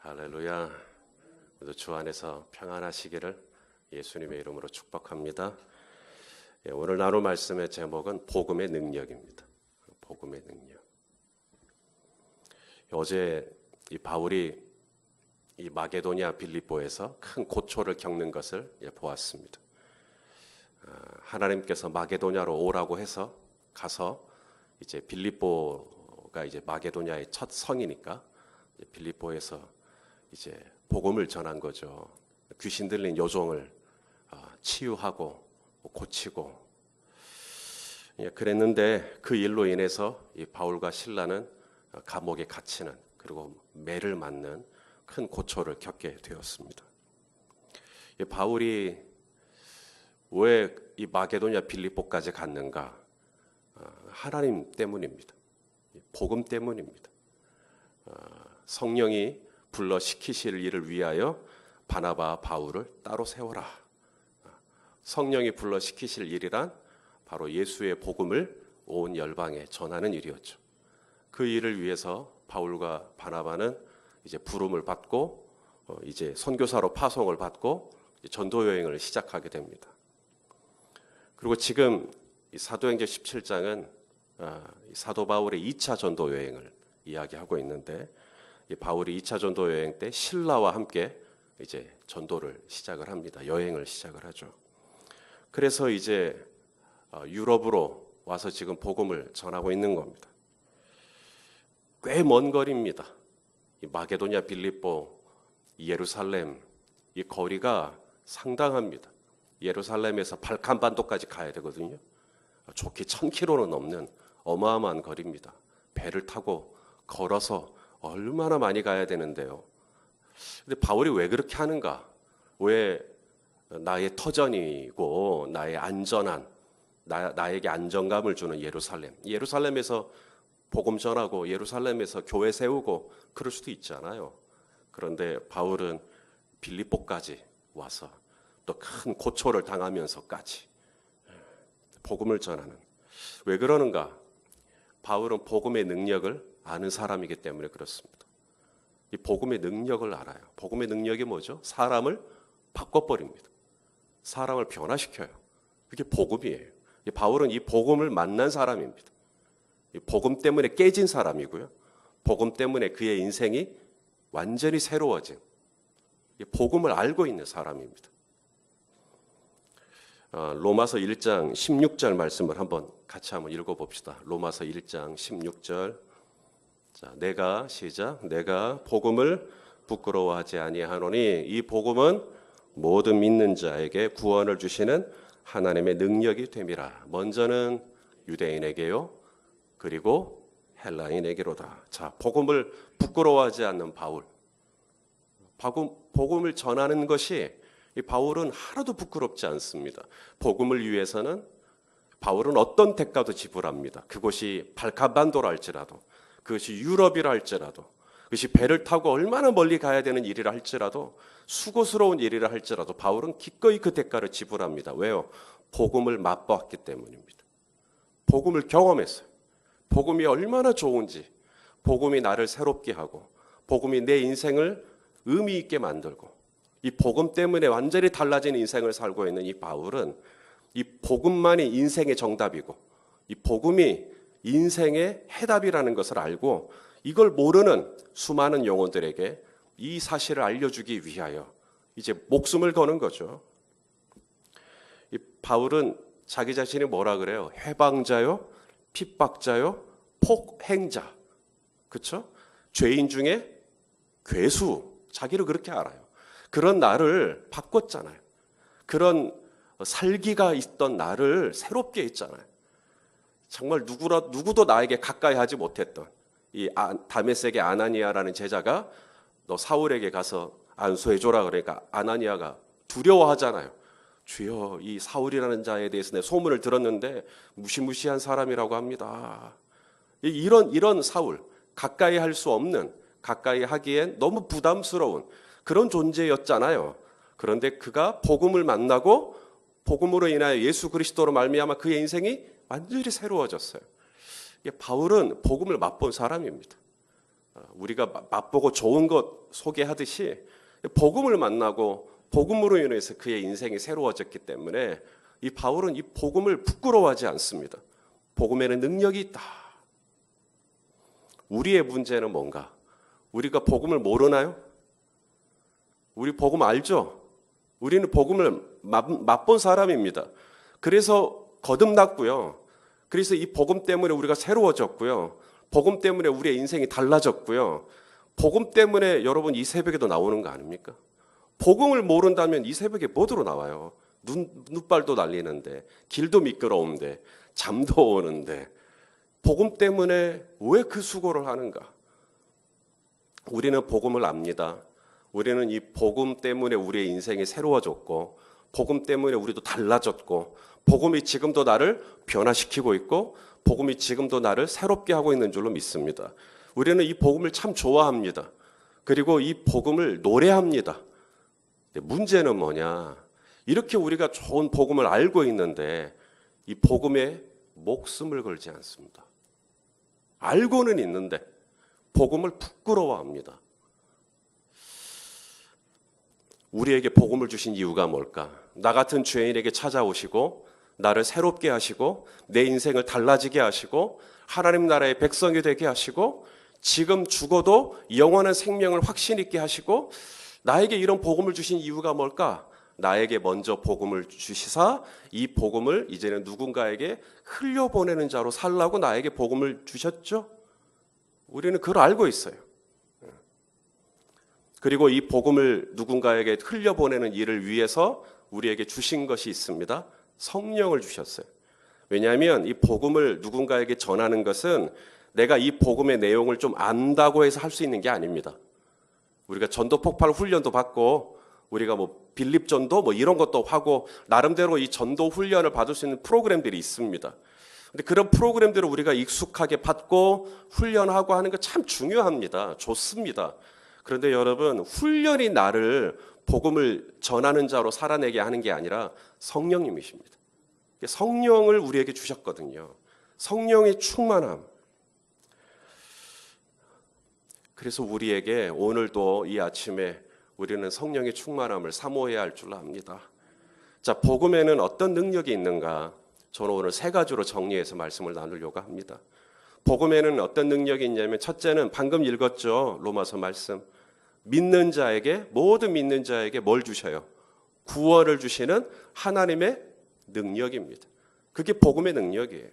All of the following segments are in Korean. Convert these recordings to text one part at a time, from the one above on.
할렐루야. 모두 주 안에서 평안하시기를 예수님의 이름으로 축복합니다. 오늘 나눌 말씀의 제목은 복음의 능력입니다. 복음의 능력. 어제 이 바울이 이 마게도냐 빌립보에서 큰 고초를 겪는 것을 보았습니다. 하나님께서 마게도냐로 오라고 해서 가서 이제 빌립보가 이제 마게도냐의 첫 성이니까 빌립보에서 이제 복음을 전한 거죠. 귀신 들린 요종을 치유하고 고치고 그랬는데 그 일로 인해서 이 바울과 실라는 감옥에 갇히는 그리고 매를 맞는 큰 고초를 겪게 되었습니다. 바울이 왜 이 마게도냐 빌립보까지 갔는가? 하나님 때문입니다. 복음 때문입니다. 성령이 불러 시키실 일을 위하여 바나바 바울을 따로 세워라. 성령이 불러 시키실 일이란 바로 예수의 복음을 온 열방에 전하는 일이었죠. 그 일을 위해서 바울과 바나바는 이제 부름을 받고 이제 선교사로 파송을 받고 전도 여행을 시작하게 됩니다. 그리고 지금 이 사도행전 17장은 사도 바울의 2차 전도 여행을 이야기하고 있는데 이 바울이 2차 전도 여행 때 실라와 함께 이제 전도를 시작을 합니다. 여행을 시작을 하죠. 그래서 이제 유럽으로 와서 지금 복음을 전하고 있는 겁니다. 꽤 먼 거리입니다. 이 마게도냐, 빌립보, 예루살렘 이 거리가 상당합니다. 예루살렘에서 발칸반도까지 가야 되거든요. 좋게 1000km는 넘는 어마어마한 거리입니다. 배를 타고 걸어서 얼마나 많이 가야 되는데요. 근데 바울이 왜 그렇게 하는가? 왜 나의 터전이고 나의 안전한 나에게 안정감을 주는 예루살렘에서 복음 전하고 예루살렘에서 교회 세우고 그럴 수도 있잖아요. 그런데 바울은 빌립보까지 와서 또 큰 고초를 당하면서까지 복음을 전하는. 왜 그러는가? 바울은 복음의 능력을 아는 사람이기 때문에 그렇습니다. 이 복음의 능력을 알아요. 복음의 능력이 뭐죠? 사람을 바꿔버립니다. 사람을 변화시켜요. 그게 복음이에요. 바울은 이 복음을 만난 사람입니다. 이 복음 때문에 깨진 사람이고요. 복음 때문에 그의 인생이 완전히 새로워진 이 복음을 알고 있는 사람입니다. 로마서 1장 16절 말씀을 한번 같이 한번 읽어봅시다. 로마서 1장 16절. 자, 내가 복음을 부끄러워하지 아니하노니 이 복음은 모든 믿는 자에게 구원을 주시는 하나님의 능력이 됨이라. 먼저는 유대인에게요, 그리고 헬라인에게로다. 자, 복음을 부끄러워하지 않는 바울. 복음을 전하는 것이 이 바울은 하나도 부끄럽지 않습니다. 복음을 위해서는 바울은 어떤 대가도 지불합니다. 그것이 발칸반도라 할지라도, 그것이 유럽이라 할지라도, 그것이 배를 타고 얼마나 멀리 가야 되는 일이라 할지라도, 수고스러운 일이라 할지라도 바울은 기꺼이 그 대가를 지불합니다. 왜요? 복음을 맛보았기 때문입니다. 복음을 경험했어요. 복음이 얼마나 좋은지, 복음이 나를 새롭게 하고, 복음이 내 인생을 의미 있게 만들고, 이 복음 때문에 완전히 달라진 인생을 살고 있는 이 바울은 이 복음만이 인생의 정답이고 이 복음이 인생의 해답이라는 것을 알고 이걸 모르는 수많은 영혼들에게 이 사실을 알려주기 위하여 이제 목숨을 거는 거죠. 이 바울은 자기 자신이 뭐라 그래요? 해방자요, 핍박자요, 폭행자. 그렇죠? 죄인 중에 괴수. 자기를 그렇게 알아요. 그런 나를 바꿨잖아요. 그런 살기가 있던 나를 새롭게 했잖아요. 정말 누구도 나에게 가까이 하지 못했던 이 다메섹의 아나니아라는 제자가 너 사울에게 가서 안수해줘라 그러니까 아나니아가 두려워하잖아요. 주여, 이 사울이라는 자에 대해서 내 소문을 들었는데 무시무시한 사람이라고 합니다. 이런 사울, 가까이 할 수 없는, 가까이 하기엔 너무 부담스러운 그런 존재였잖아요. 그런데 그가 복음을 만나고 복음으로 인하여 예수 그리스도로 말미암아 그의 인생이 완전히 새로워졌어요. 바울은 복음을 맛본 사람입니다. 우리가 맛보고 좋은 것 소개하듯이 복음을 만나고 복음으로 인해서 그의 인생이 새로워졌기 때문에 이 바울은 이 복음을 부끄러워하지 않습니다. 복음에는 능력이 있다. 우리의 문제는 뭔가? 우리가 복음을 모르나요? 우리 복음 알죠? 우리는 복음을 맛본 사람입니다. 그래서 거듭났고요. 그래서 이 복음 때문에 우리가 새로워졌고요. 복음 때문에 우리의 인생이 달라졌고요. 복음 때문에 여러분 이 새벽에도 나오는 거 아닙니까? 복음을 모른다면 이 새벽에 뭐들어 나와요? 눈발도 날리는데, 길도 미끄러운데, 잠도 오는데, 복음 때문에 왜 그 수고를 하는가? 우리는 복음을 압니다. 우리는 이 복음 때문에 우리의 인생이 새로워졌고, 복음 때문에 우리도 달라졌고, 복음이 지금도 나를 변화시키고 있고, 복음이 지금도 나를 새롭게 하고 있는 줄로 믿습니다. 우리는 이 복음을 참 좋아합니다. 그리고 이 복음을 노래합니다. 문제는 뭐냐? 이렇게 우리가 좋은 복음을 알고 있는데 이 복음에 목숨을 걸지 않습니다. 알고는 있는데 복음을 부끄러워합니다. 우리에게 복음을 주신 이유가 뭘까? 나 같은 죄인에게 찾아오시고 나를 새롭게 하시고 내 인생을 달라지게 하시고 하나님 나라의 백성이 되게 하시고 지금 죽어도 영원한 생명을 확신 있게 하시고 나에게 이런 복음을 주신 이유가 뭘까? 나에게 먼저 복음을 주시사 이 복음을 이제는 누군가에게 흘려보내는 자로 살라고 나에게 복음을 주셨죠? 우리는 그걸 알고 있어요. 그리고 이 복음을 누군가에게 흘려보내는 일을 위해서 우리에게 주신 것이 있습니다. 성령을 주셨어요. 왜냐하면 이 복음을 누군가에게 전하는 것은 내가 이 복음의 내용을 좀 안다고 해서 할 수 있는 게 아닙니다. 우리가 전도 폭발 훈련도 받고 우리가 빌립 전도 이런 것도 하고 나름대로 이 전도 훈련을 받을 수 있는 프로그램들이 있습니다. 근데 그런 프로그램들을 우리가 익숙하게 받고 훈련하고 하는 거 참 중요합니다. 좋습니다. 그런데 여러분, 훈련이 나를 복음을 전하는 자로 살아내게 하는 게 아니라 성령님이십니다. 성령을 우리에게 주셨거든요. 성령의 충만함. 그래서 우리에게 오늘도 이 아침에 우리는 성령의 충만함을 사모해야 할 줄 압니다. 자, 복음에는 어떤 능력이 있는가? 저는 오늘 세 가지로 정리해서 말씀을 나누려고 합니다. 복음에는 어떤 능력이 있냐면 첫째는 방금 읽었죠. 로마서 말씀. 믿는 자에게, 모든 믿는 자에게 뭘 주셔요? 구원을 주시는 하나님의 능력입니다. 그게 복음의 능력이에요.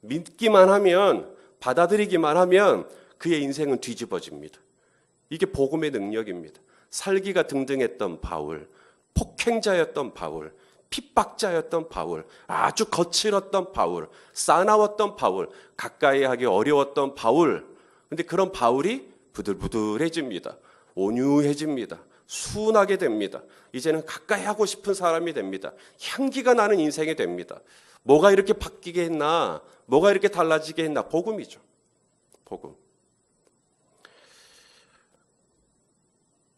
믿기만 하면, 받아들이기만 하면 그의 인생은 뒤집어집니다. 이게 복음의 능력입니다. 살기가 등등했던 바울, 폭행자였던 바울, 핍박자였던 바울, 아주 거칠었던 바울, 싸나웠던 바울, 가까이 하기 어려웠던 바울. 근데 그런 바울이 부들부들해집니다. 온유해집니다. 순하게 됩니다. 이제는 가까이 하고 싶은 사람이 됩니다. 향기가 나는 인생이 됩니다. 뭐가 이렇게 바뀌게 했나? 뭐가 이렇게 달라지게 했나? 복음이죠. 복음.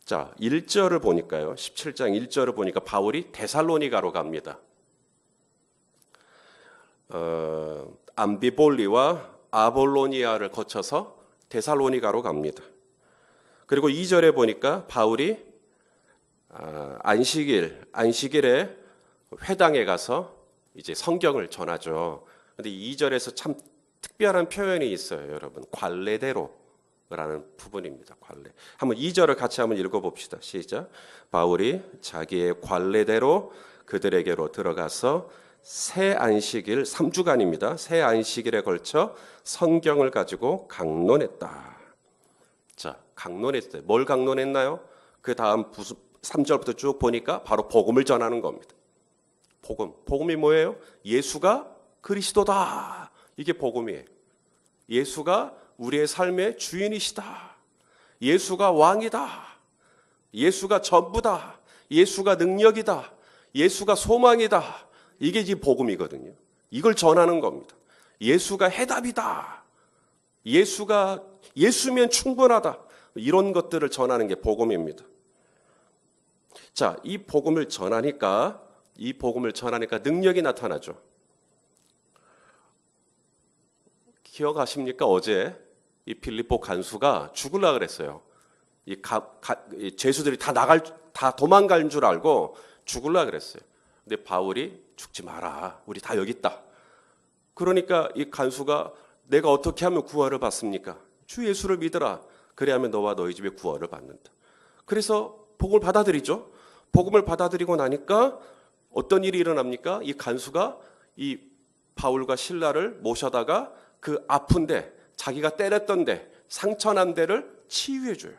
자, 1절을 보니까요. 17장 1절을 보니까 바울이 데살로니가로 갑니다. 암비볼리와 아볼로니아를 거쳐서 데살로니가로 갑니다. 그리고 2절에 보니까 바울이 안식일에 회당에 가서 이제 성경을 전하죠. 근데 2절에서 참 특별한 표현이 있어요, 여러분. 관례대로라는 부분입니다. 관례. 한번 2절을 같이 한번 읽어봅시다. 시작. 바울이 자기의 관례대로 그들에게로 들어가서 새 안식일 3주간입니다. 새 안식일에 걸쳐 성경을 가지고 강론했다. 자, 강론했어요. 뭘 강론했나요? 그 다음 3절부터 쭉 보니까 바로 복음을 전하는 겁니다. 복음. 복음이 뭐예요? 예수가 그리스도다. 이게 복음이에요. 예수가 우리의 삶의 주인이시다. 예수가 왕이다. 예수가 전부다. 예수가 능력이다. 예수가 소망이다. 이게 지금 복음이거든요. 이걸 전하는 겁니다. 예수가 해답이다. 예수면 충분하다. 이런 것들을 전하는 게 복음입니다. 자, 이 복음을 전하니까 능력이 나타나죠. 기억하십니까? 어제 이 빌립보 간수가 죽으려 그랬어요. 이 죄수들이 다 도망갈 줄 알고 죽으려 그랬어요. 근데 바울이 죽지 마라. 우리 다 여기 있다. 그러니까 이 간수가 내가 어떻게 하면 구원을 받습니까? 주 예수를 믿어라. 그래야면 너와 너희 집에 구원을 받는다. 그래서 복음을 받아들이죠. 복음을 받아들이고 나니까 어떤 일이 일어납니까? 이 간수가 이 바울과 실라를 모셔다가 그 아픈데, 자기가 때렸던 데, 상처난 데를 치유해 줘요.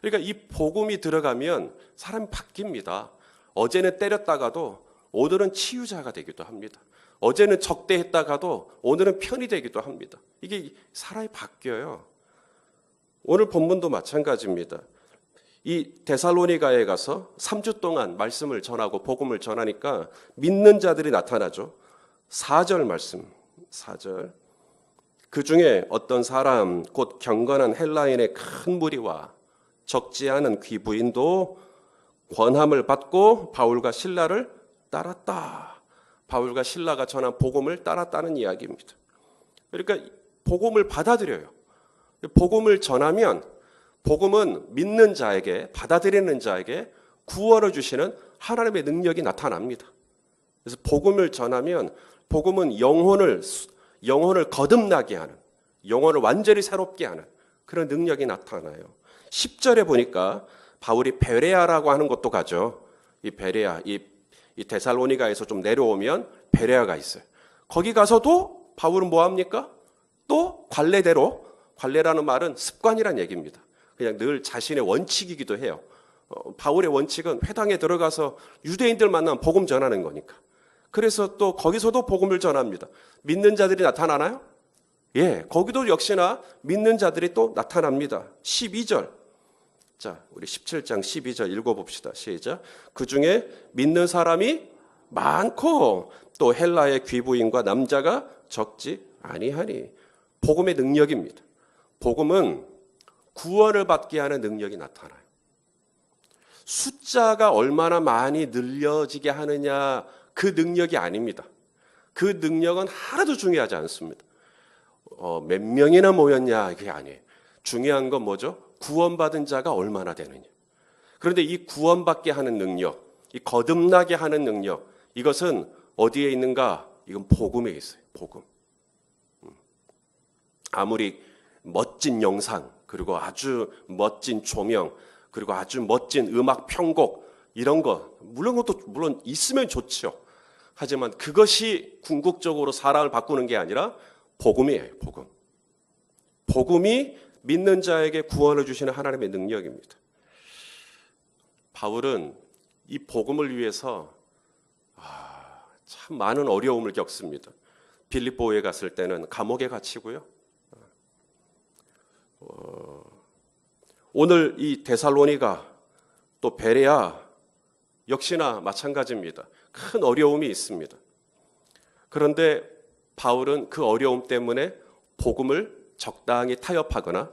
그러니까 이 복음이 들어가면 사람이 바뀝니다. 어제는 때렸다가도 오늘은 치유자가 되기도 합니다. 어제는 적대했다가도 오늘은 편이 되기도 합니다. 이게 사람이 바뀌어요. 오늘 본문도 마찬가지입니다. 이 데살로니가에 가서 3주 동안 말씀을 전하고 복음을 전하니까 믿는 자들이 나타나죠. 4절 말씀, 4절. 그 중에 어떤 사람, 곧 경건한 헬라인의 큰 무리와 적지 않은 귀부인도 권함을 받고 바울과 신라를 따랐다. 바울과 신라가 전한 복음을 따랐다는 이야기입니다. 그러니까 복음을 받아들여요. 복음을 전하면 복음은 믿는 자에게, 받아들이는 자에게 구원을 주시는 하나님의 능력이 나타납니다. 그래서 복음을 전하면 복음은 영혼을 거듭나게 하는, 영혼을 완전히 새롭게 하는 그런 능력이 나타나요. 10절에 보니까 바울이 베레아라고 하는 곳도 가죠. 이 베레아, 이 데살로니가에서 좀 내려오면 베레아가 있어요. 거기 가서도 바울은 뭐 합니까? 또 관례대로, 관례라는 말은 습관이란 얘기입니다. 그냥 늘 자신의 원칙이기도 해요. 바울의 원칙은 회당에 들어가서 유대인들 만나면 복음 전하는 거니까. 그래서 또 거기서도 복음을 전합니다. 믿는 자들이 나타나나요? 예, 거기도 역시나 믿는 자들이 또 나타납니다. 12절. 자, 우리 17장 12절 읽어봅시다. 시작. 그 중에 믿는 사람이 많고 또 헬라의 귀부인과 남자가 적지 아니하니. 복음의 능력입니다. 복음은 구원을 받게 하는 능력이 나타나요. 숫자가 얼마나 많이 늘려지게 하느냐, 그 능력이 아닙니다. 그 능력은 하나도 중요하지 않습니다. 몇 명이나 모였냐, 그게 아니에요. 중요한 건 뭐죠? 구원받은 자가 얼마나 되느냐. 그런데 이 구원받게 하는 능력, 이 거듭나게 하는 능력, 이것은 어디에 있는가? 이건 복음에 있어요. 복음. 아무리 멋진 영상, 그리고 아주 멋진 조명, 그리고 아주 멋진 음악 편곡, 이런 거, 물론 있으면 좋죠. 하지만 그것이 궁극적으로 사람을 바꾸는 게 아니라 복음이에요. 복음. 복음이 믿는 자에게 구원을 주시는 하나님의 능력입니다. 바울은 이 복음을 위해서 참 많은 어려움을 겪습니다. 빌립보에 갔을 때는 감옥에 갇히고요. 오늘 이 데살로니가 또 베레아 역시나 마찬가지입니다. 큰 어려움이 있습니다. 그런데 바울은 그 어려움 때문에 복음을 적당히 타협하거나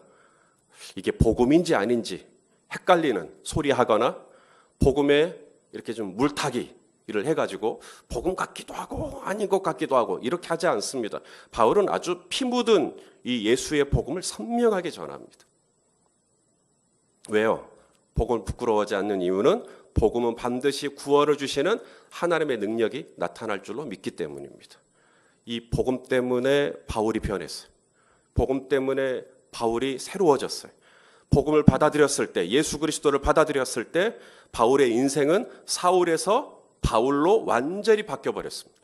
이게 복음인지 아닌지 헷갈리는 소리 하거나 복음에 이렇게 좀 물타기를 해가지고 복음 같기도 하고 아닌 것 같기도 하고 이렇게 하지 않습니다. 바울은 아주 피 묻은 이 예수의 복음을 선명하게 전합니다. 왜요? 복음을 부끄러워하지 않는 이유는 복음은 반드시 구원을 주시는 하나님의 능력이 나타날 줄로 믿기 때문입니다. 이 복음 때문에 바울이 변했어요. 복음 때문에 바울이 새로워졌어요. 복음을 받아들였을 때, 예수 그리스도를 받아들였을 때 바울의 인생은 사울에서 바울로 완전히 바뀌어버렸습니다.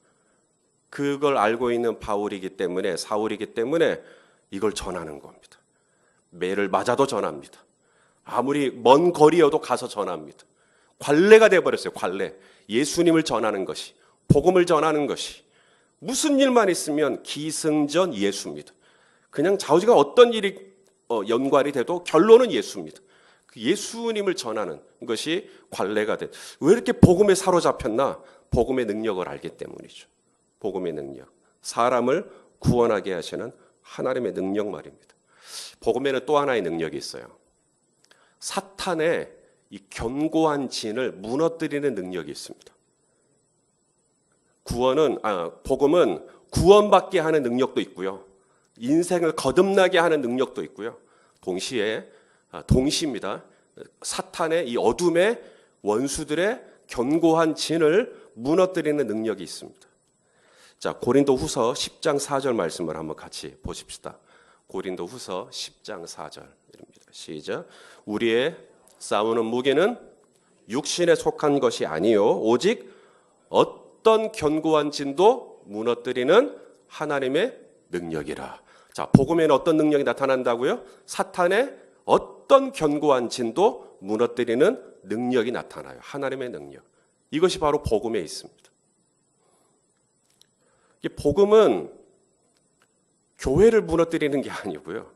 그걸 알고 있는 바울이기 때문에, 사울이기 때문에 이걸 전하는 겁니다. 매를 맞아도 전합니다. 아무리 먼 거리여도 가서 전합니다. 관례가 되어버렸어요. 관례. 예수님을 전하는 것이, 복음을 전하는 것이. 무슨 일만 있으면 기승전 예수입니다. 그냥 좌우지간 어떤 일이 연관이 돼도 결론은 예수입니다. 예수님을 전하는 것이 관례가 돼. 왜 이렇게 복음에 사로잡혔나? 복음의 능력을 알기 때문이죠. 복음의 능력. 사람을 구원하게 하시는 하나님의 능력 말입니다. 복음에는 또 하나의 능력이 있어요. 사탄의 이 견고한 진을 무너뜨리는 능력이 있습니다. 복음은 구원받게 하는 능력도 있고요. 인생을 거듭나게 하는 능력도 있고요. 동시입니다. 사탄의 이 어둠의 원수들의 견고한 진을 무너뜨리는 능력이 있습니다. 자, 고린도후서 10장 4절 말씀을 한번 같이 보십시다. 고린도후서 10장 4절입니다. 시작. 우리의 싸우는 무기는 육신에 속한 것이 아니요 오직 어떤 견고한 진도 무너뜨리는 하나님의 능력이라. 자, 복음에는 어떤 능력이 나타난다고요? 사탄의 어떤 견고한 진도 무너뜨리는 능력이 나타나요. 하나님의 능력. 이것이 바로 복음에 있습니다. 이 복음은 교회를 무너뜨리는 게 아니고요.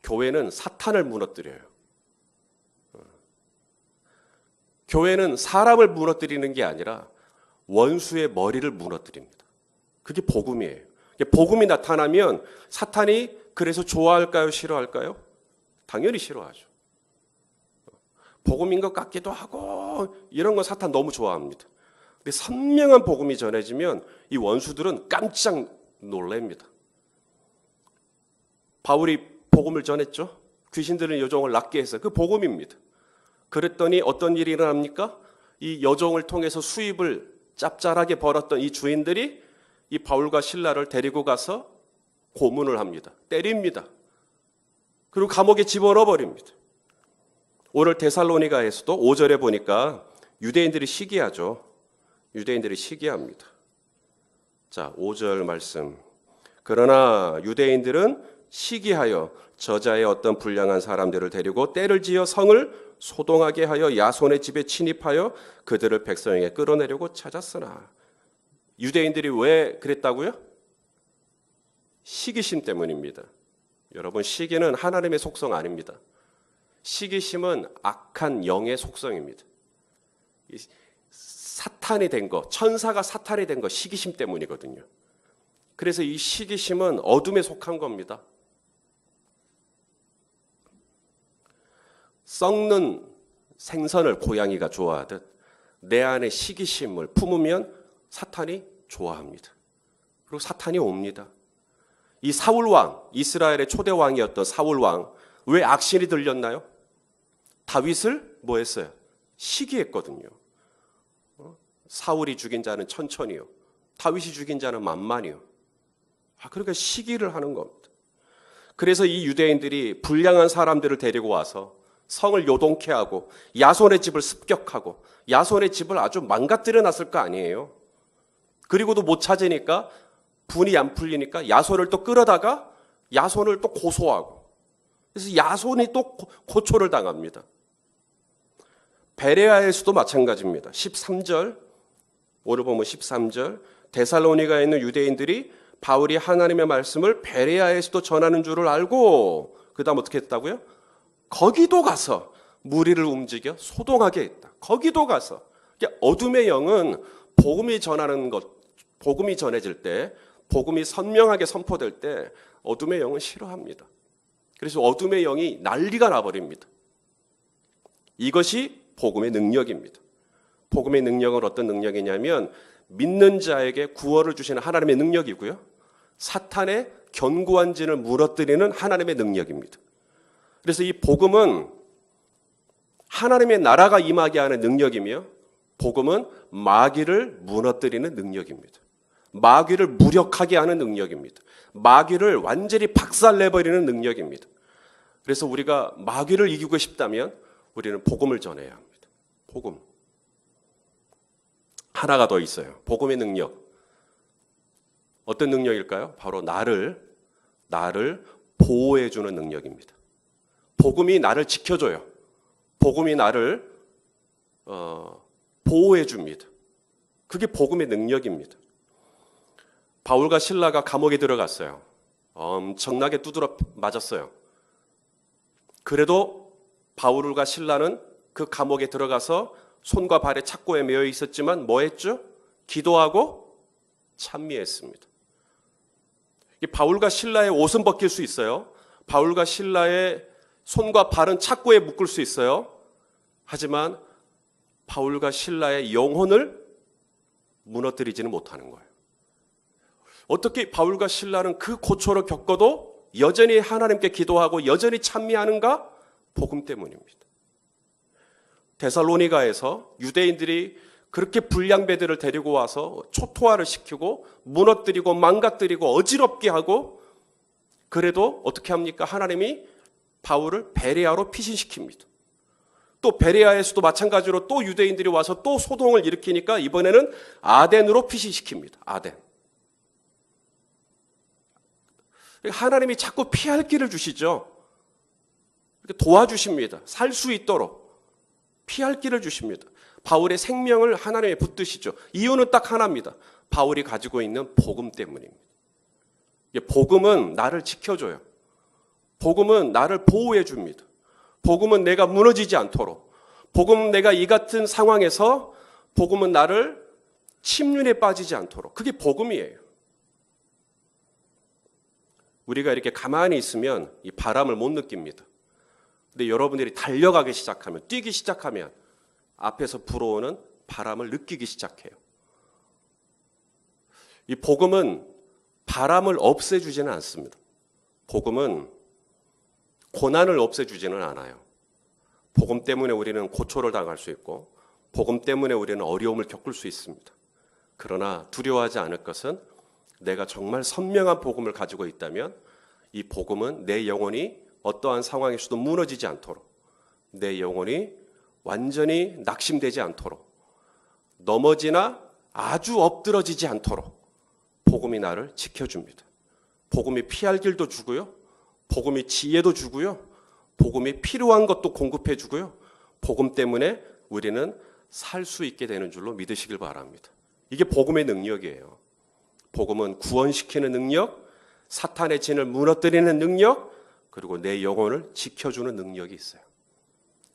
교회는 사탄을 무너뜨려요. 교회는 사람을 무너뜨리는 게 아니라 원수의 머리를 무너뜨립니다. 그게 복음이에요. 복음이 나타나면 사탄이 그래서 좋아할까요? 싫어할까요? 당연히 싫어하죠. 복음인 것 같기도 하고 이런 거 사탄 너무 좋아합니다. 근데 선명한 복음이 전해지면 이 원수들은 깜짝 놀랍니다. 바울이 복음을 전했죠. 귀신들은 여종을 낫게 해서 그 복음입니다. 그랬더니 어떤 일이 일어납니까? 이 여종을 통해서 수입을 짭짤하게 벌었던 이 주인들이 이 바울과 실라를 데리고 가서 고문을 합니다. 때립니다. 그리고 감옥에 집어넣어 버립니다. 오늘 데살로니가에서도 5절에 보니까 유대인들이 시기하죠. 유대인들이 시기합니다. 자, 5절 말씀. 그러나 유대인들은 시기하여 저자의 어떤 불량한 사람들을 데리고 때를 지어 성을 소동하게 하여 야손의 집에 침입하여 그들을 백성에게 끌어내려고 찾았으나. 유대인들이 왜 그랬다고요? 시기심 때문입니다. 여러분, 시기는 하나님의 속성 아닙니다. 시기심은 악한 영의 속성입니다. 사탄이 된 거, 천사가 사탄이 된 거 시기심 때문이거든요. 그래서 이 시기심은 어둠에 속한 겁니다. 썩는 생선을 고양이가 좋아하듯 내 안에 시기심을 품으면 사탄이 좋아합니다. 그리고 사탄이 옵니다. 이 사울왕, 이스라엘의 초대 왕이었던 사울왕, 왜 악신이 들렸나요? 다윗을 뭐 했어요? 시기했거든요. 사울이 죽인 자는 천천히요, 다윗이 죽인 자는 만만히요. 그러니까 시기를 하는 겁니다. 그래서 이 유대인들이 불량한 사람들을 데리고 와서 성을 요동케 하고 야손의 집을 습격하고 야손의 집을 아주 망가뜨려 놨을 거 아니에요. 그리고도 못 찾으니까, 분이 안 풀리니까 야손을 또 끌어다가 야손을 또 고소하고, 그래서 야손이 또 고초를 당합니다. 베레아에서도 마찬가지입니다. 13절, 오늘 보면 13절, 데살로니가에 있는 유대인들이 바울이 하나님의 말씀을 베레아에서도 전하는 줄을 알고 그 다음 어떻게 했다고요? 거기도 가서 무리를 움직여 소동하게 했다. 거기도 가서. 어둠의 영은 복음이 전하는 것, 복음이 전해질 때, 복음이 선명하게 선포될 때 어둠의 영은 싫어합니다. 그래서 어둠의 영이 난리가 나버립니다. 이것이 복음의 능력입니다. 복음의 능력은 어떤 능력이냐면 믿는 자에게 구원을 주시는 하나님의 능력이고요, 사탄의 견고한 진을 무너뜨리는 하나님의 능력입니다. 그래서 이 복음은 하나님의 나라가 임하게 하는 능력이며, 복음은 마귀를 무너뜨리는 능력입니다. 마귀를 무력하게 하는 능력입니다. 마귀를 완전히 박살내버리는 능력입니다. 그래서 우리가 마귀를 이기고 싶다면 우리는 복음을 전해야 합니다. 복음. 하나가 더 있어요. 복음의 능력. 어떤 능력일까요? 바로 나를 보호해주는 능력입니다. 복음이 나를 지켜줘요. 복음이 나를 보호해줍니다. 그게 복음의 능력입니다. 바울과 실라가 감옥에 들어갔어요. 엄청나게 두드러 맞았어요. 그래도 바울과 실라는 그 감옥에 들어가서 손과 발에 착고에 매여 있었지만 뭐 했죠? 기도하고 찬미했습니다. 바울과 실라의 옷은 벗길 수 있어요. 바울과 실라의 손과 발은 착고에 묶을 수 있어요. 하지만 바울과 실라의 영혼을 무너뜨리지는 못하는 거예요. 어떻게 바울과 실라는 그 고초를 겪어도 여전히 하나님께 기도하고 여전히 찬미하는가? 복음 때문입니다. 데살로니가에서 유대인들이 그렇게 불량배들을 데리고 와서 초토화를 시키고 무너뜨리고 망가뜨리고 어지럽게 하고, 그래도 어떻게 합니까? 하나님이 바울을 베레아로 피신시킵니다. 또 베레아에서도 마찬가지로 또 유대인들이 와서 또 소동을 일으키니까 이번에는 아덴으로 피신시킵니다. 아덴. 하나님이 자꾸 피할 길을 주시죠. 도와주십니다. 살 수 있도록 피할 길을 주십니다. 바울의 생명을 하나님에 붙드시죠. 이유는 딱 하나입니다. 바울이 가지고 있는 복음 때문입니다. 복음은 나를 지켜줘요. 복음은 나를 보호해 줍니다. 복음은 내가 무너지지 않도록, 복음은 내가 이 같은 상황에서 복음은 나를 침륜에 빠지지 않도록, 그게 복음이에요. 우리가 이렇게 가만히 있으면 이 바람을 못 느낍니다. 근데 여러분들이 달려가기 시작하면, 뛰기 시작하면 앞에서 불어오는 바람을 느끼기 시작해요. 이 복음은 바람을 없애주지는 않습니다. 복음은 고난을 없애주지는 않아요. 복음 때문에 우리는 고초를 당할 수 있고, 복음 때문에 우리는 어려움을 겪을 수 있습니다. 그러나 두려워하지 않을 것은, 내가 정말 선명한 복음을 가지고 있다면 이 복음은 내 영혼이 어떠한 상황에서도 무너지지 않도록, 내 영혼이 완전히 낙심되지 않도록, 넘어지나 아주 엎드러지지 않도록 복음이 나를 지켜줍니다. 복음이 피할 길도 주고요, 복음이 지혜도 주고요, 복음이 필요한 것도 공급해 주고요, 복음 때문에 우리는 살 수 있게 되는 줄로 믿으시길 바랍니다. 이게 복음의 능력이에요. 복음은 구원시키는 능력, 사탄의 진을 무너뜨리는 능력, 그리고 내 영혼을 지켜주는 능력이 있어요.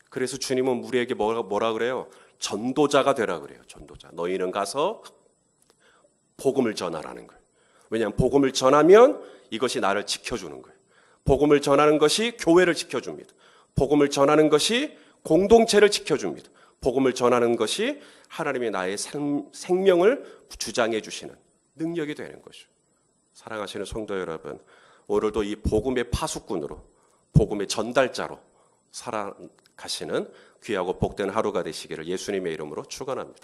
그래서 주님은 우리에게 뭐라 그래요? 전도자가 되라 그래요. 전도자. 너희는 가서 복음을 전하라는 거예요. 왜냐하면 복음을 전하면 이것이 나를 지켜주는 거예요. 복음을 전하는 것이 교회를 지켜줍니다. 복음을 전하는 것이 공동체를 지켜줍니다. 복음을 전하는 것이 하나님이 나의 생명을 주장해 주시는 능력이 되는 거죠. 사랑하시는 성도 여러분, 오늘도 이 복음의 파수꾼으로, 복음의 전달자로 살아가시는 귀하고 복된 하루가 되시기를 예수님의 이름으로 축원합니다.